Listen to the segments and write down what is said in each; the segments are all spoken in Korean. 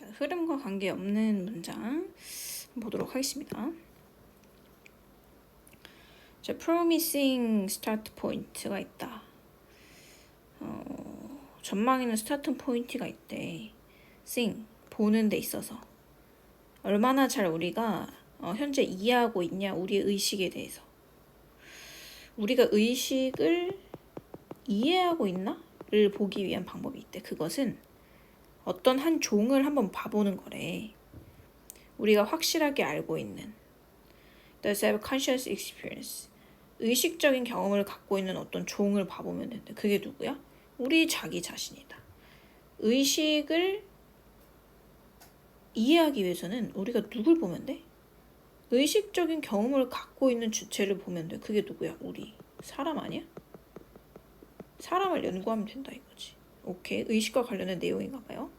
자, 흐름과 관계없는 문장 보도록 하겠습니다. 자, promising start point가 있다. 전망 있는 스타트 포인트가 있대. sing, 보는 데 있어서. 얼마나 잘 우리가 현재 이해하고 있냐, 우리의 의식에 대해서. 우리가 의식을 이해하고 있나?를 보기 위한 방법이 있대. 그것은 어떤 한 종을 한번 봐보는 거래. 우리가 확실하게 알고 있는 Does have conscious experience. 의식적인 경험을 갖고 있는 어떤 종을 봐보면 된대. 그게 누구야? 우리 자기 자신이다. 의식을 이해하기 위해서는 우리가 누굴 보면 돼? 의식적인 경험을 갖고 있는 주체를 보면 돼. 그게 누구야? 우리. 사람 아니야? 사람을 연구하면 된다 이거지. 오케이. 의식과 관련된 내용인가 봐요.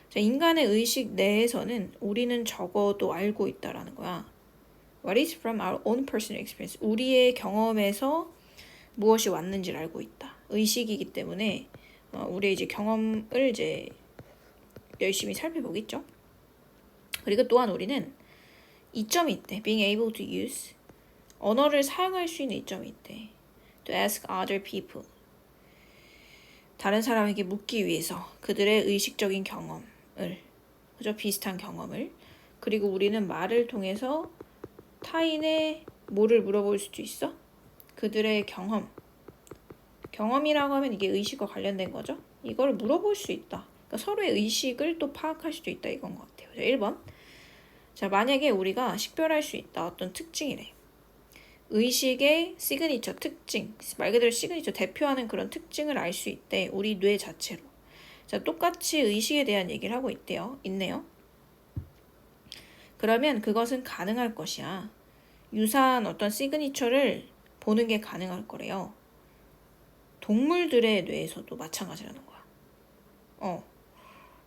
자, 인간의 의식 내에서는 우리는 적어도 알고 있다라는 거야. What is from our own personal experience? 우리의 경험에서 무엇이 왔는지를 알고 있다. 의식이기 때문에 우리의 이제 경험을 이제 열심히 살펴보겠죠. 그리고 또한 우리는 이점이 있대. Being able to use. 언어를 사용할 수 있는 이점이 있대. To ask other people. 다른 사람에게 묻기 위해서 그들의 의식적인 경험을, 그죠? 비슷한 경험을. 그리고 우리는 말을 통해서 타인의 뭐를 물어볼 수도 있어? 그들의 경험이라고 하면 이게 의식과 관련된 거죠. 이걸 물어볼 수 있다. 그러니까 서로의 의식을 또 파악할 수도 있다 이건 것 같아요. 1번. 자, 만약에 우리가 식별할 수 있다. 어떤 특징이래. 의식의 시그니처, 특징. 말 그대로 시그니처, 대표하는 그런 특징을 알 수 있대. 우리 뇌 자체로. 자, 똑같이 의식에 대한 얘기를 하고 있네요. 그러면 그것은 가능할 것이야. 유사한 어떤 시그니처를 보는 게 가능할 거래요. 동물들의 뇌에서도 마찬가지라는 거야.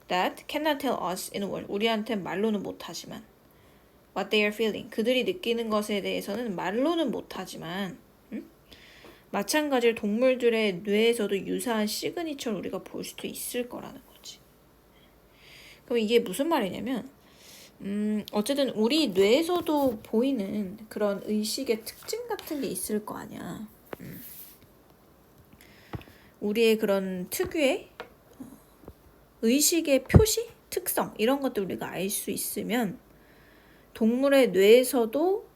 That cannot tell us in word. 우리한테 말로는 못하지만 what they are feeling. 그들이 느끼는 것에 대해서는 말로는 못하지만 마찬가지로 동물들의 뇌에서도 유사한 시그니처를 우리가 볼 수도 있을 거라는 거지. 그럼 이게 무슨 말이냐면 어쨌든 우리 뇌에서도 보이는 그런 의식의 특징 같은 게 있을 거 아니야. 우리의 그런 특유의 의식의 표시, 특성 이런 것들 우리가 알 수 있으면 동물의 뇌에서도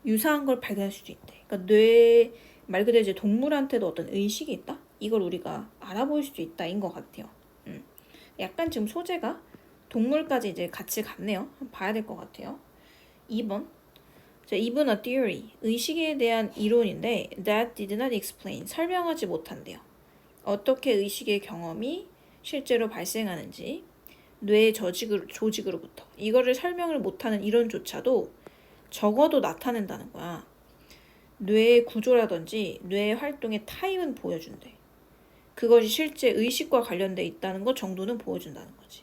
유사한 걸 발견할 수도 있대. 그러니까 말 그대로 이제 동물한테도 어떤 의식이 있다? 이걸 우리가 알아볼 수도 있다인 것 같아요. 약간 지금 소재가 동물까지 이제 같이 갔네요. 봐야 될 것 같아요. 2번. 자, 2번 a theory. 의식에 대한 이론인데 that did not explain. 설명하지 못한대요. 어떻게 의식의 경험이 실제로 발생하는지 뇌의 조직으로부터 이거를 설명을 못하는 이론조차도 적어도 나타낸다는 거야. 뇌의 구조라든지 뇌의 활동의 타입은 보여준대. 그것이 실제 의식과 관련돼 있다는 것 정도는 보여준다는 거지.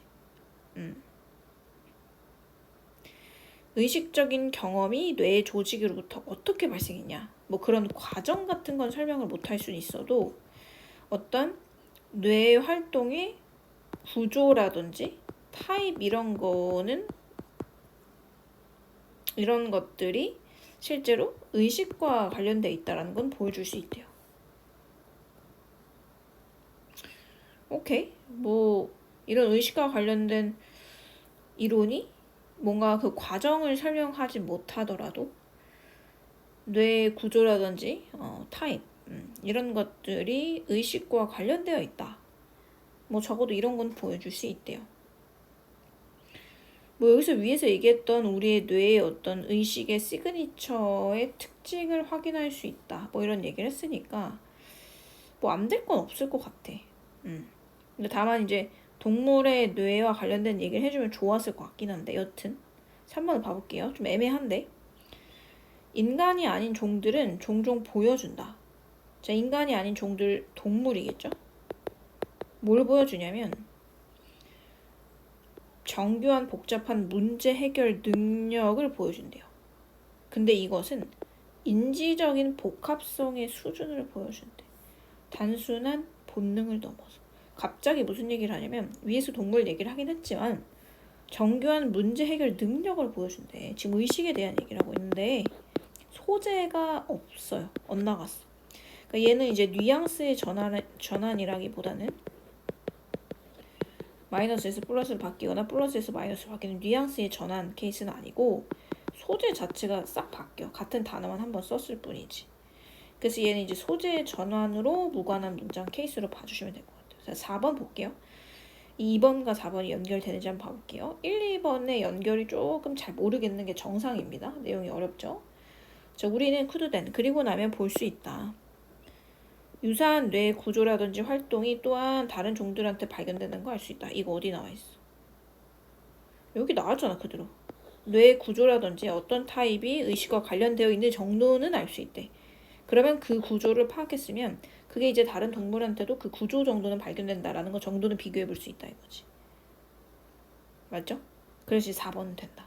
의식적인 경험이 뇌의 조직으로부터 어떻게 발생했냐. 뭐 그런 과정 같은 건 설명을 못할 수는 있어도 어떤 뇌의 활동의 구조라든지 타입 이런 것들이 실제로 의식과 관련돼 있다는 건 보여줄 수 있대요. 오케이. 뭐 이런 의식과 관련된 이론이 뭔가 그 과정을 설명하지 못하더라도 뇌의 구조라든지 타입 이런 것들이 의식과 관련되어 있다. 뭐 적어도 이런 건 보여줄 수 있대요. 뭐 여기서 위에서 얘기했던 우리의 뇌의 어떤 의식의 시그니처의 특징을 확인할 수 있다. 뭐 이런 얘기를 했으니까 뭐 안 될 건 없을 것 같아. 근데 다만 이제 동물의 뇌와 관련된 얘기를 해주면 좋았을 것 같긴 한데 여튼 3번을 봐볼게요. 좀 애매한데 인간이 아닌 종들은 종종 보여준다. 자, 인간이 아닌 종들 동물이겠죠? 뭘 보여주냐면 정교한 복잡한 문제 해결 능력을 보여준대요. 근데 이것은 인지적인 복합성의 수준을 보여준대. 단순한 본능을 넘어서. 갑자기 무슨 얘기를 하냐면 위에서 동물 얘기를 하긴 했지만 정교한 문제 해결 능력을 보여준대. 지금 의식에 대한 얘기를 하고 있는데 소재가 없어요. 엇나갔어. 그러니까 얘는 이제 뉘앙스의 전환이라기보다는 마이너스에서 플러스로 바뀌거나 플러스에서 마이너스로 바뀌는 뉘앙스의 전환 케이스는 아니고 소재 자체가 싹 바뀌어. 같은 단어만 한번 썼을 뿐이지. 그래서 얘는 이제 소재의 전환으로 무관한 문장 케이스로 봐주시면 될 것 같아요. 자, 4번 볼게요. 2번과 4번이 연결되는지 한번 봐볼게요. 1, 2번의 연결이 조금 잘 모르겠는 게 정상입니다. 내용이 어렵죠? 자, 우리는 could된 그리고 나면 볼 수 있다. 유사한 뇌 구조라든지 활동이 또한 다른 종들한테 발견되는 거 알 수 있다. 이거 어디 나와 있어? 여기 나왔잖아, 그대로. 뇌 구조라든지 어떤 타입이 의식과 관련되어 있는 정도는 알 수 있대. 그러면 그 구조를 파악했으면 그게 이제 다른 동물한테도 그 구조 정도는 발견된다라는 거 정도는 비교해 볼 수 있다 이거지. 맞죠? 그래서 4번은 된다.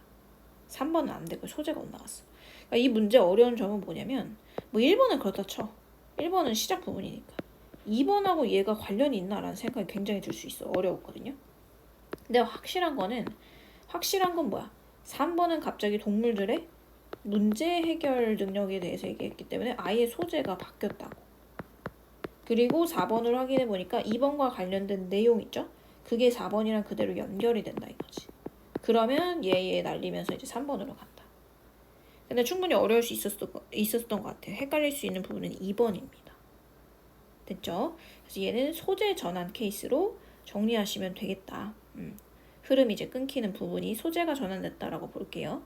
3번은 안 되고 소재가 못 나갔어. 그러니까 이 문제 어려운 점은 뭐냐면 뭐 1번은 그렇다 쳐. 1번은 시작 부분이니까. 2번하고 얘가 관련이 있나라는 생각이 굉장히 들 수 있어. 어려웠거든요. 근데 확실한 건 뭐야? 3번은 갑자기 동물들의 문제 해결 능력에 대해서 얘기했기 때문에 아예 소재가 바뀌었다고. 그리고 4번을 확인해 보니까 2번과 관련된 내용 있죠? 그게 4번이랑 그대로 연결이 된다 이거지. 그러면 얘 날리면서 이제 3번으로 간다. 근데 충분히 어려울 수 있었던 것 같아요. 헷갈릴 수 있는 부분은 2번입니다. 됐죠? 그래서 얘는 소재 전환 케이스로 정리하시면 되겠다. 흐름이 이제 끊기는 부분이 소재가 전환됐다라고 볼게요.